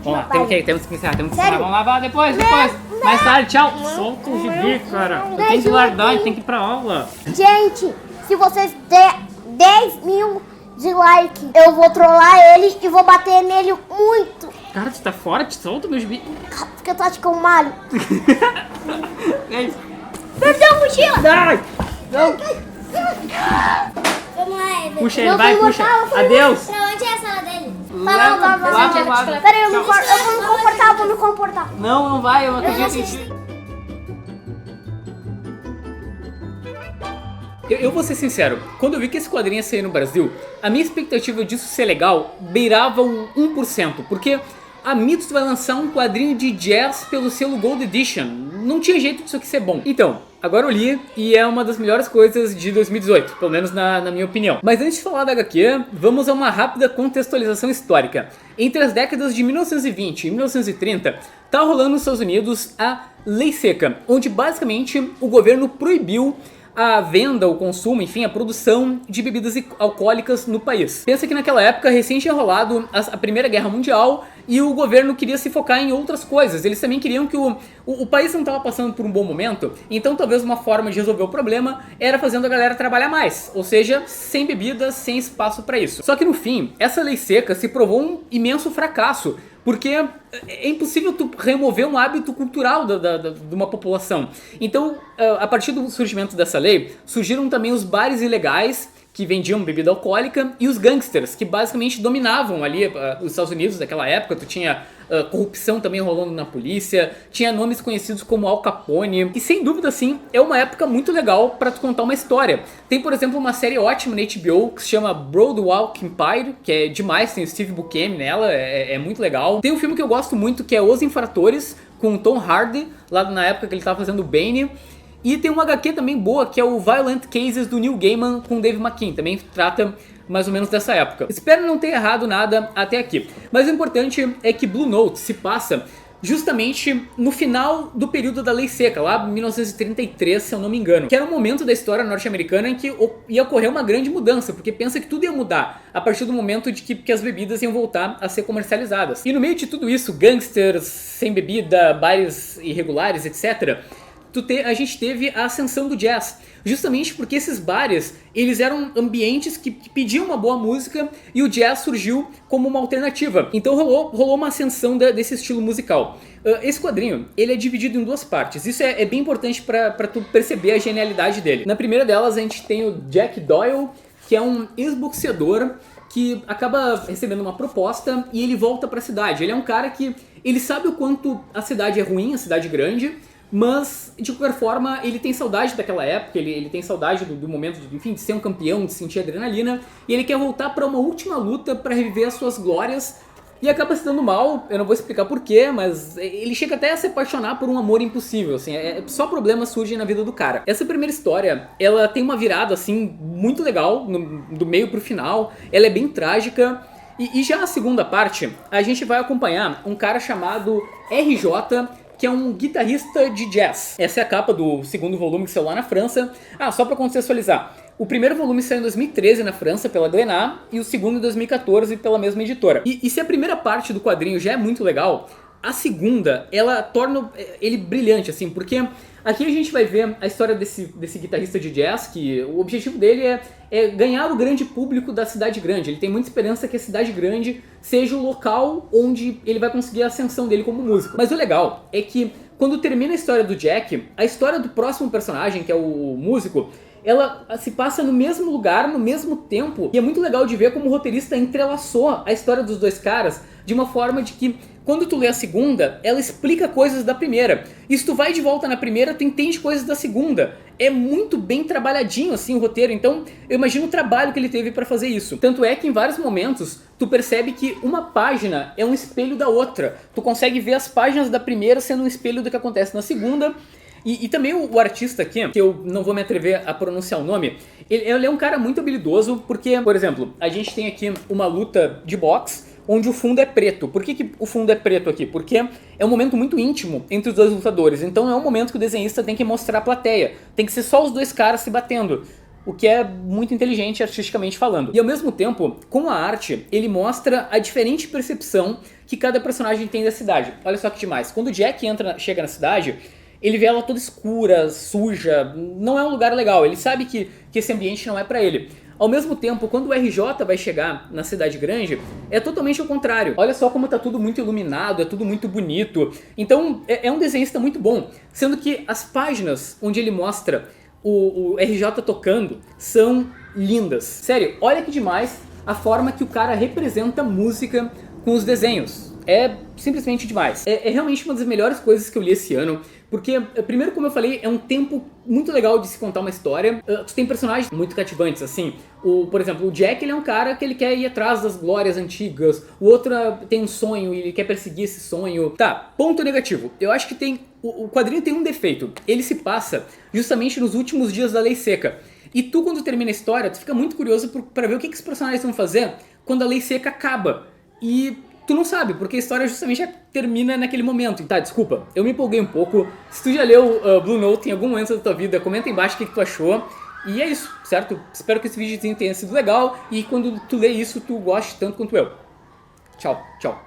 Vamos lá, meu pai. temos que encerrar. Sério? Vamos lá, depois. Mais tarde, tchau. Solta o gibi, cara. Eu tenho que guardar, eu tenho que ir pra aula. Gente, se vocês der 10 mil de like, eu vou trollar ele e vou bater nele muito. Cara, tu tá forte? Solta o meu gibi. Porque eu tô achando que eu malho. Ei, Perdeu a mochila. Ai, não. Vamos lá, Eder. Puxa ele, Não vai, vou puxa. botar, eu vou Adeus. Pra onde é a sala dele? Lava. Peraí, eu vou me comportar. Não vai, eu não acredito em ti. Eu vou ser sincero, quando eu vi que esse quadrinho ia sair no Brasil, a minha expectativa disso ser legal beirava o 1%, porque a Mitos vai lançar um quadrinho de jazz pelo selo Gold Edition. Não tinha jeito disso aqui ser bom. Então, agora eu li e é uma das melhores coisas de 2018, pelo menos na minha opinião. Mas antes de falar da HQ, vamos a uma rápida contextualização histórica. Entre as décadas de 1920 e 1930, tá rolando nos Estados Unidos a Lei Seca, onde basicamente o governo proibiu a venda, o consumo, enfim, a produção de bebidas alcoólicas no país. Pensa que naquela época recém tinha rolado a Primeira Guerra Mundial e o governo queria se focar em outras coisas. Eles também queriam que o país não estava passando por um bom momento, então talvez uma forma de resolver o problema era fazendo a galera trabalhar mais, ou seja, sem bebidas, sem espaço para isso. Só que no fim, essa lei seca se provou um imenso fracasso, porque é impossível tu remover um hábito cultural de uma população. Então, a partir do surgimento dessa lei, surgiram também os bares ilegais, que vendiam bebida alcoólica, e os gangsters, que basicamente dominavam ali os Estados Unidos daquela época. Tu tinha corrupção também rolando na polícia, tinha nomes conhecidos como Al Capone, e sem dúvida assim, é uma época muito legal pra tu contar uma história. Tem, por exemplo, uma série ótima na HBO que se chama Boardwalk Empire, que é demais, tem o Steve Buscemi nela, é muito legal. Tem um filme que eu gosto muito que é Os Infratores, com o Tom Hardy, lá na época que ele tava fazendo o Bane. E tem uma HQ também boa, que é o Violent Cases do Neil Gaiman com o Dave McKean, também trata mais ou menos dessa época. Espero não ter errado nada até aqui. Mas o importante é que Blue Note se passa justamente no final do período da Lei Seca, lá em 1933, se eu não me engano. Que era um momento da história norte-americana em que ia ocorrer uma grande mudança, porque pensa que tudo ia mudar a partir do momento de que as bebidas iam voltar a ser comercializadas. E no meio de tudo isso, gangsters, sem bebida, bares irregulares, etc., a gente teve a ascensão do jazz, justamente porque esses bares, eles eram ambientes que pediam uma boa música e o jazz surgiu como uma alternativa. Então rolou uma ascensão desse estilo musical. Esse quadrinho, ele é dividido em duas partes. Isso é bem importante para tu perceber a genialidade dele. Na primeira delas a gente tem o Jack Doyle, que é um ex-boxeador que acaba recebendo uma proposta e ele volta para a cidade. Ele é um cara que ele sabe o quanto a cidade é ruim, a cidade grande, mas de qualquer forma ele tem saudade daquela época, ele tem saudade do momento de ser um campeão, de sentir adrenalina, e ele quer voltar para uma última luta para reviver as suas glórias, e acaba se dando mal. Eu não vou explicar porquê, mas ele chega até a se apaixonar por um amor impossível, assim, só problemas surgem na vida do cara. Essa primeira história, ela tem uma virada assim muito legal, do meio pro final, ela é bem trágica. E já a segunda parte, a gente vai acompanhar um cara chamado RJ, que é um guitarrista de jazz. Essa é a capa do segundo volume que saiu lá na França. Só pra contextualizar, o primeiro volume saiu em 2013 na França pela Glénat e o segundo em 2014 pela mesma editora. E se a primeira parte do quadrinho já é muito legal, a segunda, ela torna ele brilhante, assim, porque aqui a gente vai ver a história desse guitarrista de jazz, que o objetivo dele é ganhar o grande público da cidade grande. Ele tem muita esperança que a cidade grande seja o local onde ele vai conseguir a ascensão dele como músico. Mas o legal é que quando termina a história do Jack, a história do próximo personagem, que é o músico, ela se passa no mesmo lugar, no mesmo tempo, e é muito legal de ver como o roteirista entrelaçou a história dos dois caras de uma forma de que, quando tu lê a segunda, ela explica coisas da primeira. E se tu vai de volta na primeira, tu entende coisas da segunda. É muito bem trabalhadinho assim o roteiro, então eu imagino o trabalho que ele teve pra fazer isso. Tanto é que em vários momentos tu percebe que uma página é um espelho da outra. Tu consegue ver as páginas da primeira sendo um espelho do que acontece na segunda. E também o artista aqui, que eu não vou me atrever a pronunciar o nome, ele é um cara muito habilidoso, porque, por exemplo, a gente tem aqui uma luta de boxe, onde o fundo é preto. Por que o fundo é preto aqui? Porque é um momento muito íntimo entre os dois lutadores, então é um momento que o desenhista tem que mostrar a plateia, tem que ser só os dois caras se batendo. o que é muito inteligente artisticamente falando. E ao mesmo tempo, com a arte, ele mostra a diferente percepção que cada personagem tem da cidade. Olha só que demais. Quando o Jack chega na cidade, ele vê ela toda escura, suja, não é um lugar legal. Ele sabe que esse ambiente não é pra ele. Ao mesmo tempo, quando o RJ vai chegar na cidade grande, é totalmente o contrário. Olha só como tá tudo muito iluminado, é tudo muito bonito. Então, é um desenhista muito bom. Sendo que as páginas onde ele mostra o RJ tocando são lindas. Sério, olha que demais a forma que o cara representa música com os desenhos. É simplesmente demais. É realmente uma das melhores coisas que eu li esse ano. Porque, primeiro, como eu falei, é um tempo muito legal de se contar uma história. Tu tem personagens muito cativantes, assim. Por exemplo, o Jack, ele é um cara que ele quer ir atrás das glórias antigas. O outro tem um sonho e ele quer perseguir esse sonho. Tá, ponto negativo. Eu acho que o quadrinho tem um defeito. Ele se passa justamente nos últimos dias da Lei Seca. E tu, quando termina a história, tu fica muito curioso pra ver o que os personagens vão fazer quando a Lei Seca acaba. E tu não sabe, porque a história justamente termina naquele momento. Tá, desculpa, eu me empolguei um pouco. Se tu já leu Blue Note em algum momento da tua vida, comenta aí embaixo o que tu achou. E é isso, certo? Espero que esse vídeo tenha sido legal e quando tu lê isso, tu goste tanto quanto eu. Tchau, tchau.